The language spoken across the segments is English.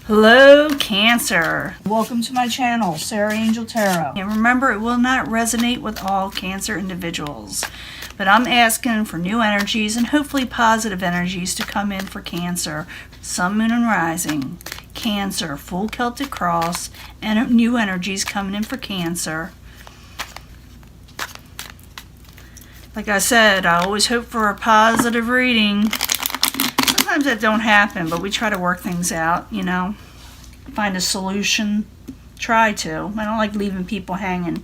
Hello, Cancer. Welcome to my channel, Sarah Angel Tarot. And remember, it will not resonate with all Cancer individuals, but I'm asking for new energies and hopefully positive energies to come in for Cancer. Sun, Moon, and Rising. Cancer, full Celtic cross, and new energies coming in for Cancer. Like I said, I always hope for a positive reading. Sometimes that don't happen, but we try to work things out, you know. Find a solution. Try to. I don't like leaving people hanging.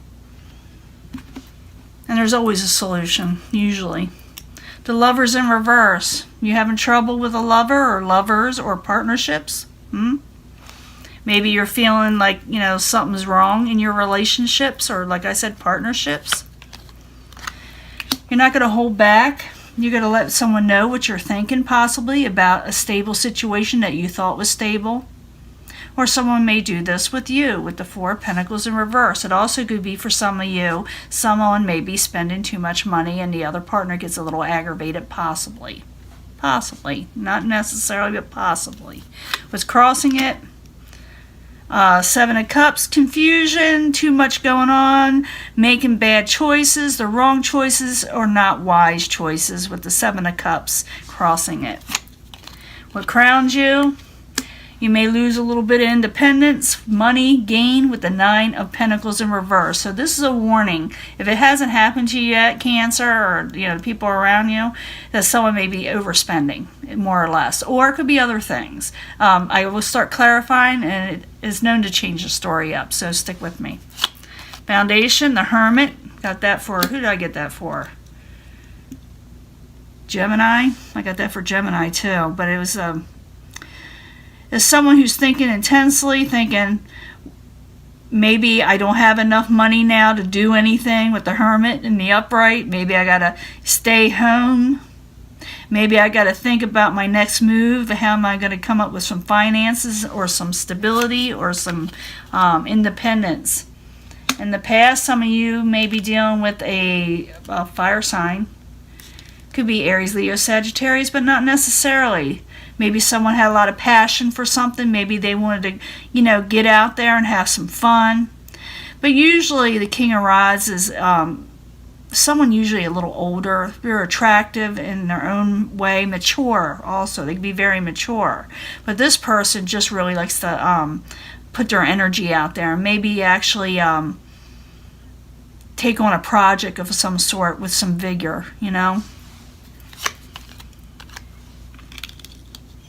And there's always a solution, usually. The Lover's in reverse. You having trouble with a lover or lovers or partnerships? Maybe you're feeling like, you know, something's wrong in your relationships or, like I said, partnerships. You're not going to hold back. You're going to let someone know what you're thinking, possibly, about a stable situation that you thought was stable. Or someone may do this with you, with the Four of Pentacles in reverse. It also could be for some of you, someone may be spending too much money and the other partner gets a little aggravated, possibly. Possibly. Not necessarily, but possibly. What's crossing it? Seven of Cups, confusion, too much going on, making bad choices, the wrong choices, or not wise choices with the Seven of Cups crossing it. What crowns you? You may lose a little bit of independence, money, gain with the Nine of Pentacles in reverse. So this is a warning. If it hasn't happened to you yet, Cancer, or you know, people around you, that someone may be overspending, more or less. Or it could be other things. I will start clarifying, and it is known to change the story up, so stick with me. Foundation, the Hermit. Got that for, who did I get that for? Gemini. I got that for Gemini too, but it was as someone who's thinking intensely, thinking maybe I don't have enough money now to do anything with the Hermit in the upright. Maybe I gotta stay home. Maybe I gotta think about my next move. How am I gonna come up with some finances or some stability or some independence? In the past, some of you may be dealing with a fire sign. Could be Aries, Leo, Sagittarius, but not necessarily. Maybe someone had a lot of passion for something. Maybe they wanted to, you know, get out there and have some fun. But usually the King of Rods is someone usually a little older. They're attractive in their own way, mature also. They can be very mature. But this person just really likes to put their energy out there and maybe actually take on a project of some sort with some vigor, you know.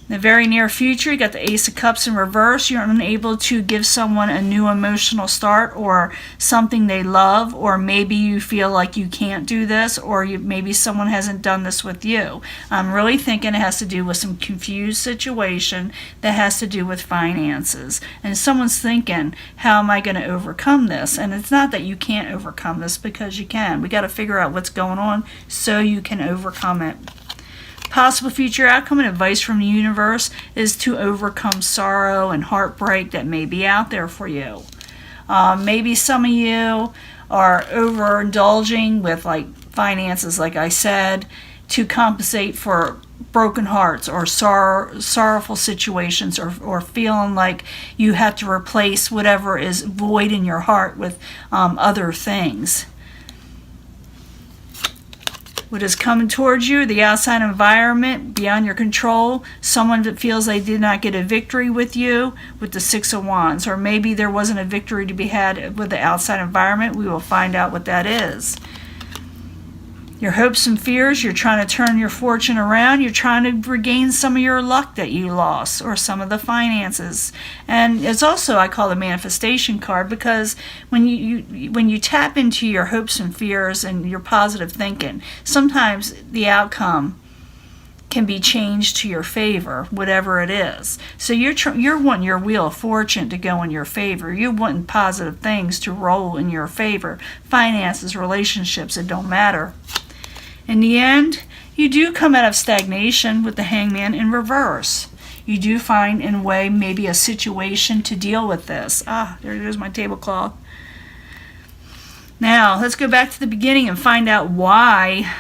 In the very near future, you got the Ace of Cups in reverse. You're unable to give someone a new emotional start or something they love, or maybe you feel like you can't do this, or maybe someone hasn't done this with you. I'm really thinking it has to do with some confused situation that has to do with finances. And someone's thinking, how am I going to overcome this? And it's not that you can't overcome this, because you can. We got to figure out what's going on so you can overcome it. Possible future outcome and advice from the universe is to overcome sorrow and heartbreak that may be out there for you. Maybe some of you are overindulging with like finances, like I said, to compensate for broken hearts or sorrowful situations, or feeling like you have to replace whatever is void in your heart with other things. What is coming towards you, the outside environment, beyond your control, someone that feels they did not get a victory with you, with the Six of Wands, or maybe there wasn't a victory to be had with the outside environment. We will find out what that is. Your hopes and fears, you're trying to turn your fortune around. You're trying to regain some of your luck that you lost, or some of the finances. And it's also, I call the manifestation card, because when you tap into your hopes and fears and your positive thinking, sometimes the outcome can be changed to your favor, whatever it is. So you're wanting your wheel of fortune to go in your favor. You're wanting positive things to roll in your favor. Finances, relationships, it don't matter. In the end, you do come out of stagnation with the Hangman in reverse. You do find, in a way, maybe a situation to deal with this. There goes my tablecloth. Now, let's go back to the beginning and find out why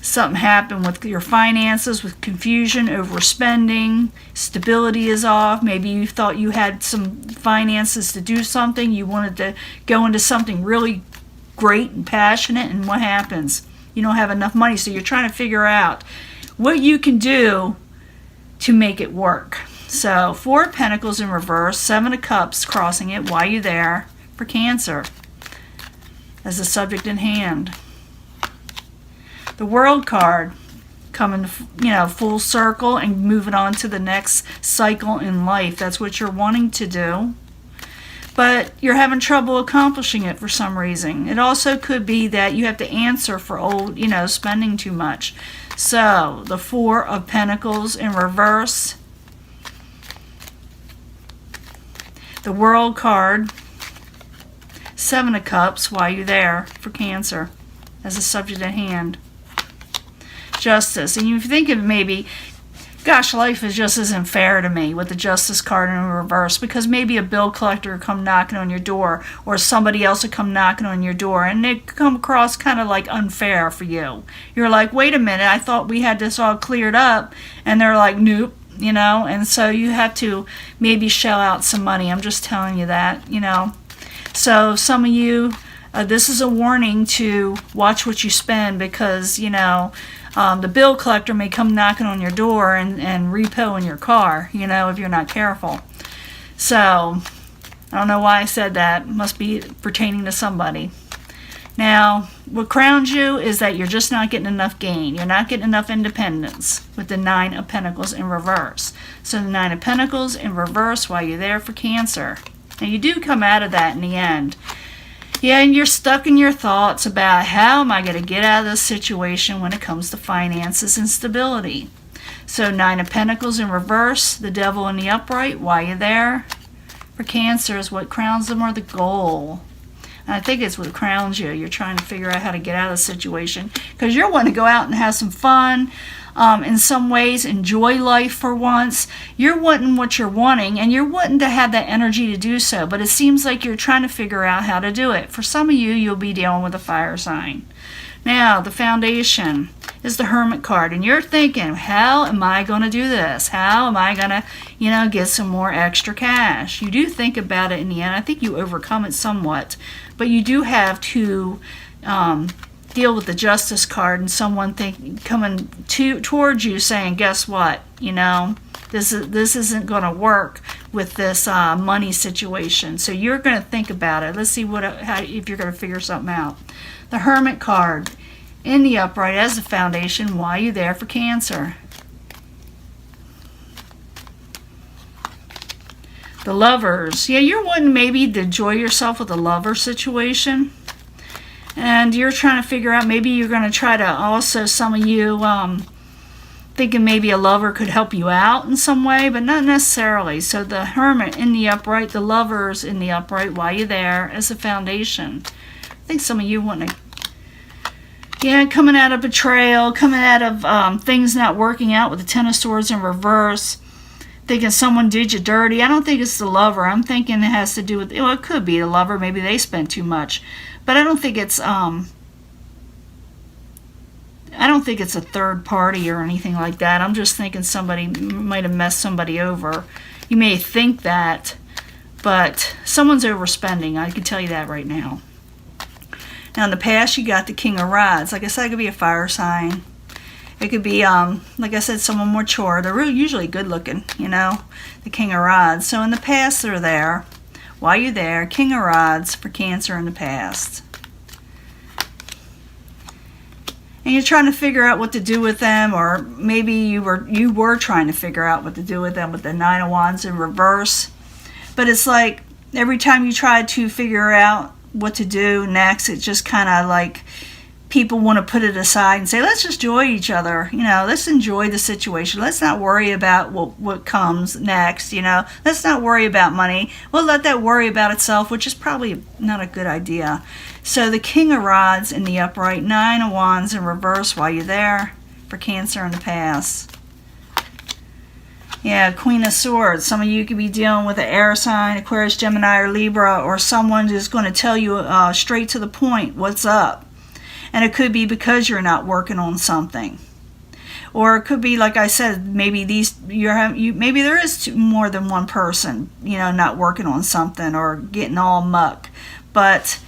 something happened with your finances, with confusion, overspending, stability is off. Maybe you thought you had some finances to do something. You wanted to go into something really great and passionate, and what happens? You don't have enough money, so you're trying to figure out what you can do to make it work. So 4 of Pentacles in reverse, 7 of Cups crossing it. Why are you there? For Cancer, as the subject in hand. The World card coming, full circle and moving on to the next cycle in life. That's what you're wanting to do, but you're having trouble accomplishing it for some reason. It also could be that you have to answer for old, spending too much. So the 4 of Pentacles in reverse, the World card, 7 of Cups. Why are you there? For Cancer, as a subject at hand. Justice. And you think of maybe, gosh, life just isn't fair to me with the Justice card in reverse, because maybe a bill collector will come knocking on your door, or somebody else will come knocking on your door, and they come across kind of like unfair for you. You're like, wait a minute, I thought we had this all cleared up, and they're like, nope. And so you have to maybe shell out some money. I'm just telling you that, So some of you, this is a warning to watch what you spend, because, the bill collector may come knocking on your door and repo in your car, if you're not careful. So I don't know why I said that. It must be pertaining to somebody. Now, what crowns you is that you're just not getting enough gain. You're not getting enough independence with the 9 of Pentacles in reverse. So the 9 of Pentacles in reverse while you're there for Cancer. Now, you do come out of that in the end. Yeah, and you're stuck in your thoughts about how am I going to get out of this situation when it comes to finances and stability. So 9 of Pentacles in reverse, the Devil in the upright. Why are you there? For Cancer is what crowns them, or the goal. And I think it's what crowns you. You're trying to figure out how to get out of the situation, because you're wanting to go out and have some fun. In some ways, enjoy life for once. You're wanting what you're wanting, and you're wanting to have that energy to do so, but it seems like you're trying to figure out how to do it. For some of you, you'll be dealing with a fire sign. Now, the Foundation is the Hermit card, and you're thinking, how am I going to do this? How am I going to, get some more extra cash? You do think about it in the end. I think you overcome it somewhat, but you do have to deal with the Justice card, and someone coming towards you saying, guess what, this isn't going to work with this money situation. So you're going to think about it. Let's see if you're going to figure something out. The Hermit card in the upright as the Foundation. Why are you there? For Cancer. The Lovers. Yeah, you're wanting maybe to enjoy yourself with a lover situation. And you're trying to figure out, maybe you're going to try to also, some of you thinking maybe a lover could help you out in some way, but not necessarily. So the Hermit in the upright, the Lovers in the upright, why you there as a Foundation. I think some of you want to, coming out of betrayal, coming out of things not working out with the Ten of Swords in reverse, thinking someone did you dirty. I don't think it's the lover. I'm thinking it has to do with, it could be the lover. Maybe they spent too much. But I don't think it's a third party or anything like that. I'm just thinking somebody might have messed somebody over. You may think that, but someone's overspending. I can tell you that right now. Now in the past, you got the King of Rods. Like I said, it could be a fire sign. It could be, like I said, someone mature. They're really usually good looking, the King of Rods. So in the past, they're there. Why are you there? King of Rods for Cancer in the past. And you're trying to figure out what to do with them, or maybe you were trying to figure out what to do with them with the 9 of Wands in reverse. But it's like every time you try to figure out what to do next, it's just kind of like people want to put it aside and say, let's just enjoy each other. Let's enjoy the situation. Let's not worry about what comes next. Let's not worry about money. We'll let that worry about itself, which is probably not a good idea. So the King of Rods in the upright, 9 of Wands in reverse while you're there for Cancer in the past. Yeah, Queen of Swords. Some of you could be dealing with an air sign, Aquarius, Gemini, or Libra, or someone who's going to tell you straight to the point what's up. And it could be because you're not working on something. Or it could be, like I said, maybe maybe there is more than one person, not working on something or getting all muck. But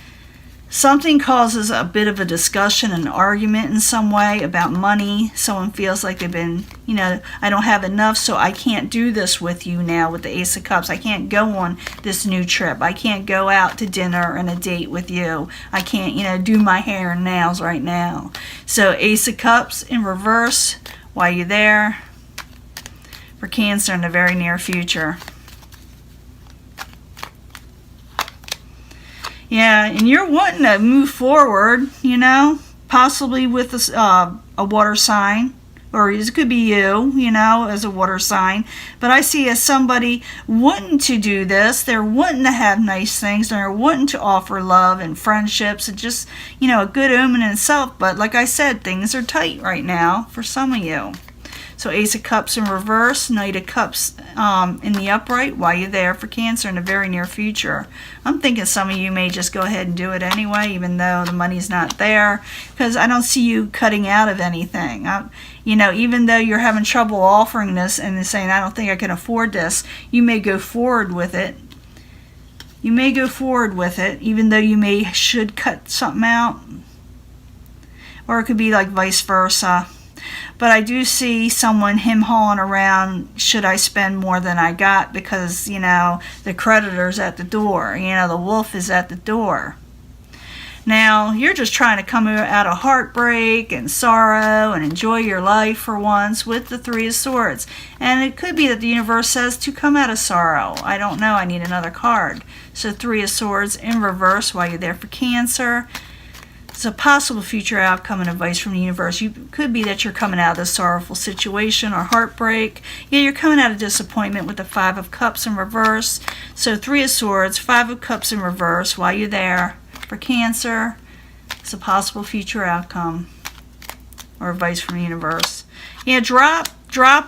something causes a bit of a discussion, an argument in some way about money. Someone feels like they've been, I don't have enough, so I can't do this with you now with the Ace of Cups. I can't go on this new trip. I can't go out to dinner and a date with you. I can't, do my hair and nails right now. So Ace of Cups in reverse, while you're there, for Cancer in the very near future. Yeah, and you're wanting to move forward, possibly with a water sign, or it could be you, as a water sign. But I see as somebody wanting to do this. They're wanting to have nice things. They're wanting to offer love and friendships and just, a good omen in itself. But like I said, things are tight right now for some of you. So Ace of Cups in reverse, Knight of Cups in the upright while you're there for Cancer in the very near future. I'm thinking some of you may just go ahead and do it anyway, even though the money's not there, because I don't see you cutting out of anything. Even though you're having trouble offering this and saying, I don't think I can afford this, you may go forward with it. You may go forward with it, even though you should cut something out. Or it could be like vice versa. But I do see someone him-hawing around, should I spend more than I got because, the creditor's at the door. The wolf is at the door. Now, you're just trying to come out of heartbreak and sorrow and enjoy your life for once with the Three of Swords. And it could be that the universe says to come out of sorrow. I don't know. I need another card. So Three of Swords in reverse while you're there for Cancer. It's a possible future outcome and advice from the universe. You could be that you're coming out of this sorrowful situation or heartbreak. Yeah, you're coming out of disappointment with the Five of Cups in reverse. So Three of Swords, Five of Cups in reverse while you're there for Cancer. It's a possible future outcome or advice from the universe. Yeah, drop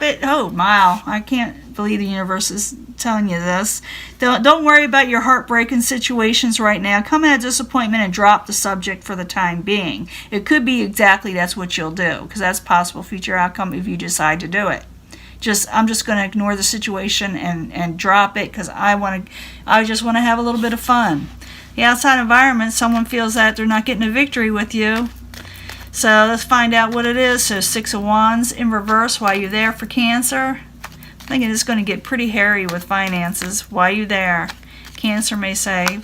it. Oh, wow. I can't believe the universe is telling you this. Don't worry about your heartbreaking situations right now. Come out of disappointment and drop the subject for the time being. It could be exactly that's what you'll do, because that's possible future outcome if you decide to do it. I'm just going to ignore the situation and drop it because I just want to have a little bit of fun. The outside environment, someone feels that they're not getting a victory with you. So let's find out what it is. So Six of Wands in reverse while you're there for Cancer. I'm thinking it's going to get pretty hairy with finances while you're there. Cancer may say,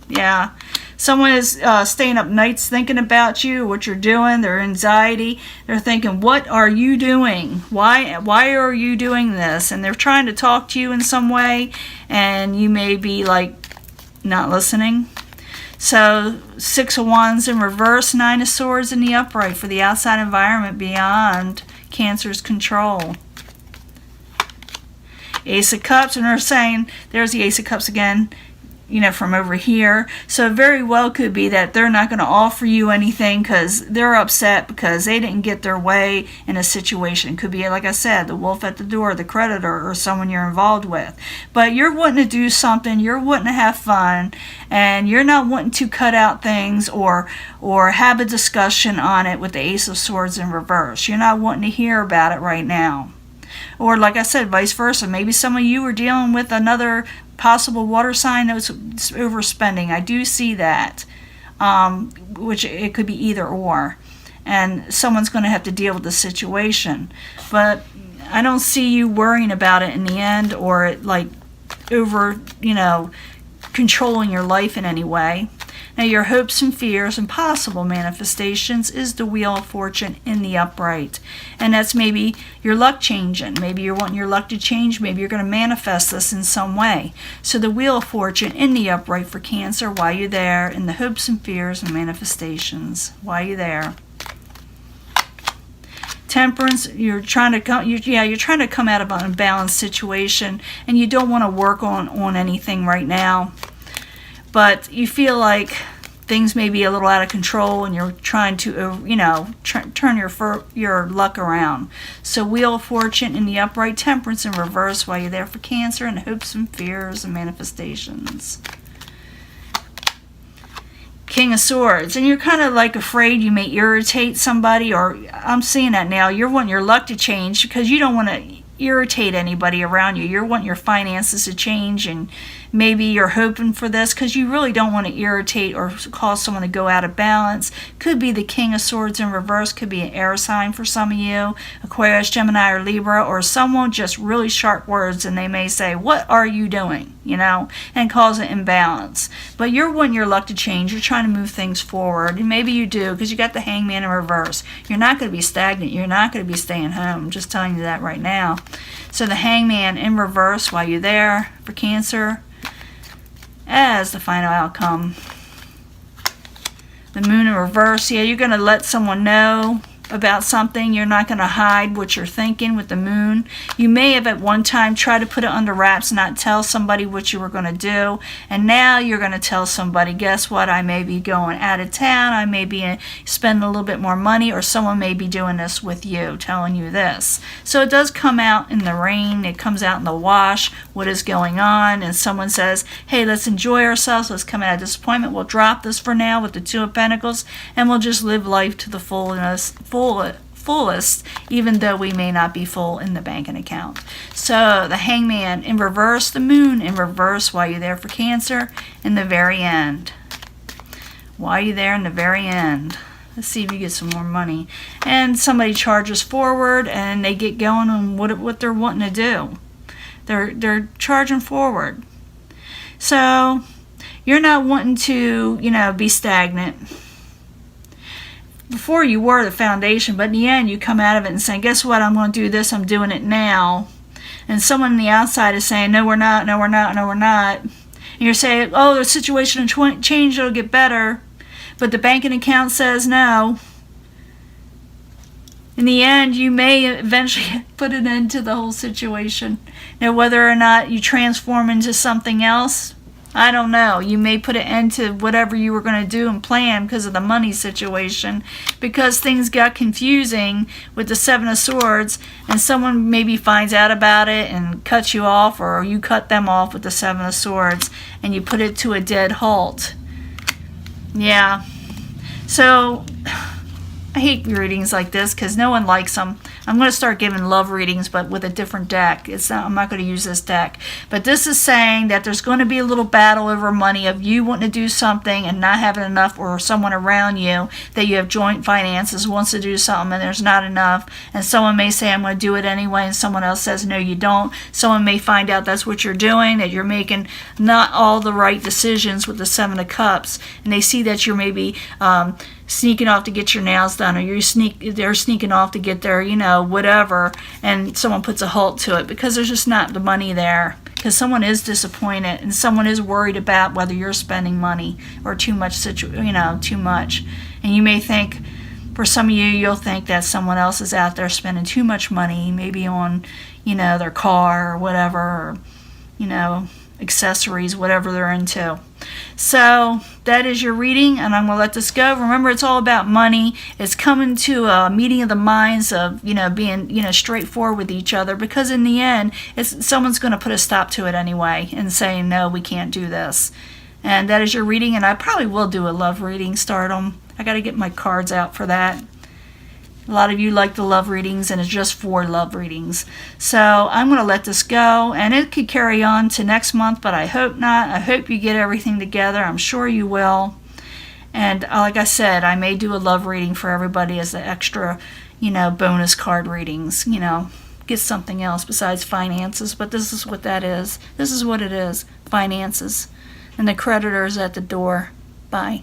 yeah. Someone is staying up nights thinking about you, what you're doing, their anxiety. They're thinking, what are you doing? Why are you doing this? And they're trying to talk to you in some way, and you may be like not listening. So Six of Wands in reverse, Nine of Swords in the upright for the outside environment beyond Cancer's control. Ace of Cups, and they're saying, there's the Ace of Cups again, from over here. So it very well could be that they're not going to offer you anything because they're upset because they didn't get their way in a situation. It could be, like I said, the wolf at the door, the creditor, or someone you're involved with. But you're wanting to do something, you're wanting to have fun, and you're not wanting to cut out things or have a discussion on it with the Ace of Swords in reverse. You're not wanting to hear about it right now. Or like I said, vice versa. Maybe some of you are dealing with another possible water sign that was overspending. I do see that, which it could be either or. And someone's going to have to deal with the situation. But I don't see you worrying about it in the end or it like over, controlling your life in any way. Now your hopes and fears and possible manifestations is the Wheel of Fortune in the upright. And that's maybe your luck changing. Maybe you're wanting your luck to change. Maybe you're going to manifest this in some way. So the Wheel of Fortune in the upright for Cancer while you're there in the hopes and fears and manifestations while you're there. Temperance, you're trying to come out of an unbalanced situation and you don't want to work on anything right now. But you feel like things may be a little out of control and you're trying to, turn your luck around. So Wheel of Fortune in the upright, Temperance in reverse while you're there for Cancer and hopes and fears and manifestations. King of Swords, and you're kind of like afraid you may irritate somebody, or I'm seeing that now. You're wanting your luck to change because you don't want to irritate anybody around you. You're wanting your finances to change, and maybe you're hoping for this because you really don't want to irritate or cause someone to go out of balance. Could be the King of Swords in reverse, could be an air sign for some of you, Aquarius, Gemini, or Libra, or someone just really sharp words, and they may say, what are you doing? And cause an imbalance. But you're wanting your luck to change. You're trying to move things forward, and maybe you do because you got the Hangman in reverse. You're not going to be stagnant. You're not going to be staying home. I'm just telling you that right now. So the Hangman in reverse while you're there for Cancer as the final outcome. The Moon in reverse. Yeah, you're going to let someone know about something. You're not going to hide what you're thinking with the Moon. You may have at one time tried to put it under wraps, not tell somebody what you were going to do, and now you're going to tell somebody, guess what, I may be going out of town, I may be spending a little bit more money, or someone may be doing this with you, telling you this. So it does come out in the rain, it comes out in the wash, what is going on, and someone says, hey, let's enjoy ourselves, let's come out of disappointment, we'll drop this for now with the Two of Pentacles, and we'll just live life to the fullest, even though we may not be full in the banking account. So the Hangman in reverse, the Moon in reverse while you're there for Cancer in the very end. While you're there in the very end. Let's see if you get some more money. And somebody charges forward and they get going on what they're wanting to do. They're charging forward. So you're not wanting to, be stagnant. Before you were the foundation, but in the end you come out of it and say, guess what, I'm going to do this, I'm doing it now. And someone on the outside is saying, no we're not, no we're not, no we're not. And you're saying, oh, the situation will change, it'll get better. But the banking account says no. In the end, you may eventually put an end to the whole situation. Now, whether or not you transform into something else, I don't know. You may put an end to whatever you were going to do and plan because of the money situation, because things got confusing with the Seven of Swords, and someone maybe finds out about it and cuts you off, or you cut them off with the Seven of Swords, and you put it to a dead halt. Yeah. So I hate readings like this because no one likes them. I'm going to start giving love readings, but with a different deck. I'm not going to use this deck. But this is saying that there's going to be a little battle over money of you wanting to do something and not having enough, or someone around you that you have joint finances wants to do something and there's not enough. And someone may say, I'm going to do it anyway, and someone else says, no, you don't. Someone may find out that's what you're doing, that you're making not all the right decisions with the Seven of Cups. And they see that you're maybe sneaking off to get your nails done, or they're sneaking off to get their, whatever, and someone puts a halt to it because there's just not the money there, because someone is disappointed and someone is worried about whether you're spending money or too much, too much. And you may think, for some of you, you'll think that someone else is out there spending too much money, maybe on, their car or whatever, or, accessories, whatever they're into. So that is your reading, and I'm going to let this go. Remember, it's all about money. It's coming to a meeting of the minds of, being, straightforward with each other, because in the end, someone's going to put a stop to it anyway and say, no, we can't do this. And that is your reading, and I probably will do a love reading, start them. I got to get my cards out for that. A lot of you like the love readings, and it's just for love readings. So I'm going to let this go, and it could carry on to next month, but I hope not. I hope you get everything together. I'm sure you will. And like I said, I may do a love reading for everybody as the extra, bonus card readings. Get something else besides finances, but this is what that is. This is what it is, finances. And the creditor is at the door. Bye.